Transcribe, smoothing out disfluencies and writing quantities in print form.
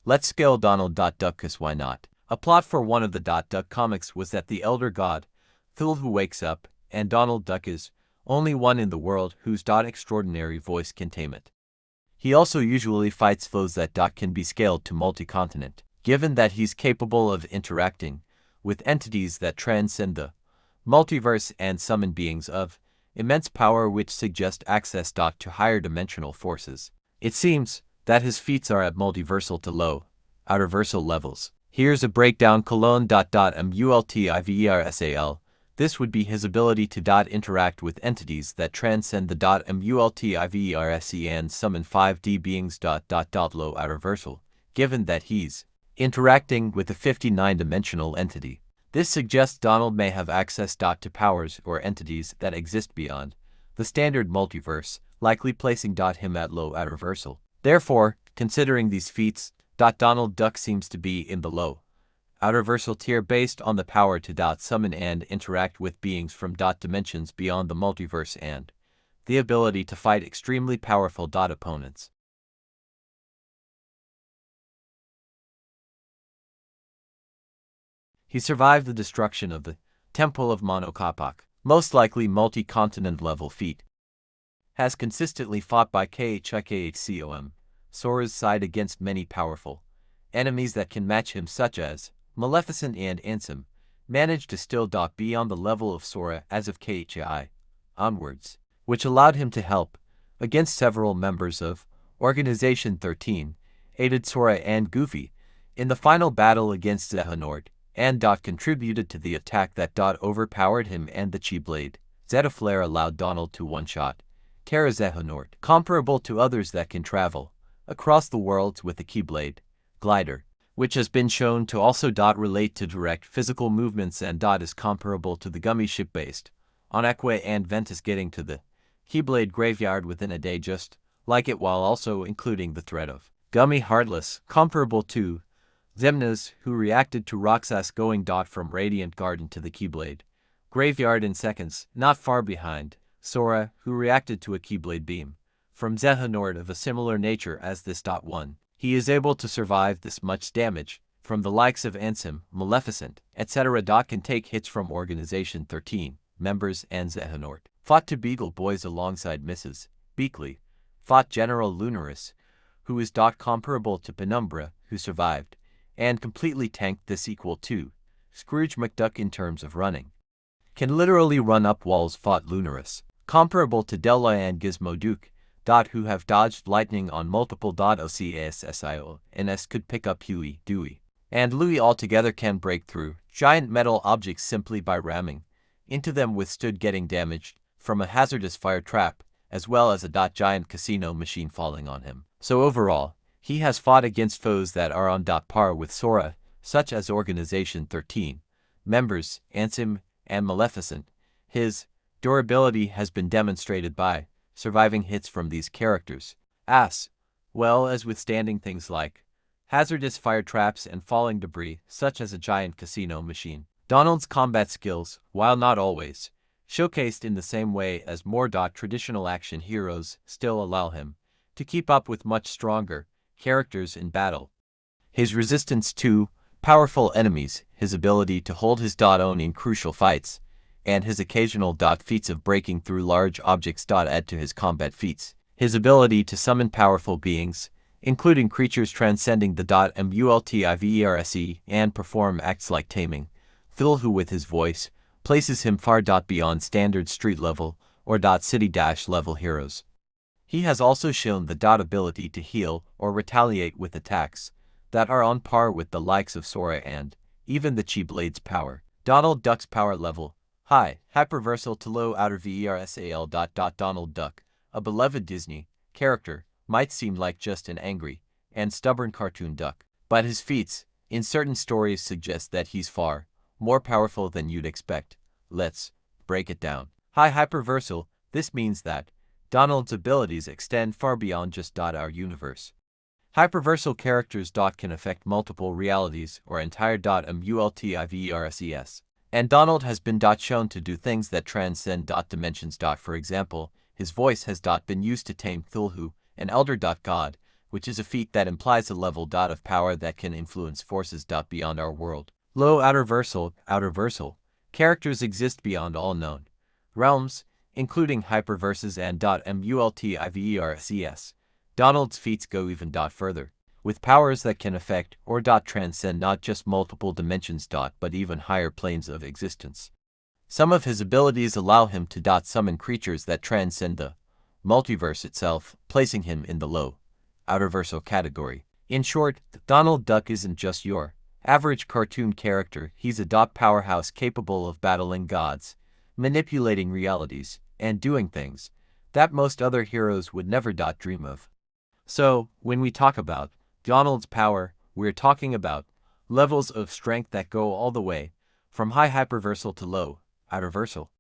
Let's scale Donald Duck, 'cause why not? A plot for one of the Duck comics was that the elder god, Cthulhu, wakes up, and Donald Duck is only one in the world whose extraordinary voice can tame it. He also usually fights foes that can be scaled to multi-continent, given that he's capable of interacting with entities that transcend the multiverse and summon beings of immense power which suggest access to higher dimensional forces. It seems that his feats are at multiversal to low, outerversal levels. Here's a breakdown: multiversal. This would be his ability to interact with entities that transcend the multiverse and summon 5D beings. Low outerversal, given that he's interacting with a 59-dimensional entity. This suggests Donald may have access to powers or entities that exist beyond the standard multiverse, likely placing him at low outerversal. Therefore, considering these feats, Donald Duck seems to be in the low outerversal tier based on the power to summon and interact with beings from dimensions beyond the multiverse and the ability to fight extremely powerful opponents. He survived the destruction of the Temple of Mono Capac, most likely multi-continent level feat. Has consistently fought by KHIKHCOM, Sora's side against many powerful enemies that can match him, such as Maleficent and Ansem, managed to still be on the level of Sora as of KHI onwards, which allowed him to help against several members of Organization 13, aided Sora and Goofy in the final battle against Xehanort, and contributed to the attack that overpowered him and the Chi-Blade. Zeta Flare allowed Donald to one-shot Terra Xehanort, comparable to others that can travel across the worlds with the Keyblade glider, which has been shown to also relate to direct physical movements and is comparable to the Gummy ship based on Aqua and Ventus getting to the Keyblade graveyard within a day, just like it, while also including the threat of Gummy Heartless, comparable to Xemnas, who reacted to Roxas going from Radiant Garden to the Keyblade graveyard in seconds, not far behind Sora, who reacted to a Keyblade beam from Xehanort of a similar nature as this. One. He is able to survive this much damage from the likes of Ansem, Maleficent, etc. Can take hits from Organization 13 members and Xehanort. Fought to Beagle Boys alongside Mrs. Beakley. Fought General Lunaris, who is comparable to Penumbra, who survived and completely tanked this, equal to Scrooge McDuck in terms of running. Can literally run up walls. Fought Lunaris, comparable to Della and Gizmo Duke, who have dodged lightning on multiple OCASSIO, and could pick up Huey, Dewey, and Louie altogether. Can break through giant metal objects simply by ramming into them, withstood getting damaged from a hazardous fire trap, as well as a giant casino machine falling on him. So overall, he has fought against foes that are on par with Sora, such as Organization 13 members, Ansem, and Maleficent. His durability has been demonstrated by surviving hits from these characters, as well as withstanding things like hazardous fire traps and falling debris, such as a giant casino machine. Donald's combat skills, while not always showcased in the same way as more traditional action heroes, still allow him to keep up with much stronger characters in battle. His resistance to powerful enemies, his ability to hold his own in crucial fights, and his occasional feats of breaking through large objects add to his combat feats. His ability to summon powerful beings, including creatures transcending the multiverse, and perform acts like taming Cthulhu with his voice, places him far beyond standard street level or city level heroes. He has also shown the ability to heal or retaliate with attacks that are on par with the likes of Sora and even the Chi-Blade's power. Donald Duck's power level: high, hyperversal to low outerversal. Donald Duck, a beloved Disney character, might seem like just an angry and stubborn cartoon duck, but his feats in certain stories suggest that he's far more powerful than you'd expect. Let's break it down. High hyperversal: this means that Donald's abilities extend far beyond just our universe. Hyperversal characters can affect multiple realities or entire multiverses. And Donald has been shown to do things that transcend dimensions. For example, his voice has been used to tame Cthulhu, an elder god, which is a feat that implies a level of power that can influence forces beyond our world. Low outerversal characters exist beyond all known realms, including hyperverses and multiverses. Donald's feats go even further, with powers that can affect or transcend not just multiple dimensions but even higher planes of existence. Some of his abilities allow him to summon creatures that transcend the multiverse itself, placing him in the low outerversal category. In short, Donald Duck isn't just your average cartoon character. He's a powerhouse capable of battling gods, manipulating realities, and doing things that most other heroes would never dream of. So, when we talk about Donald's power, we're talking about levels of strength that go all the way from high hyperversal to low outerversal.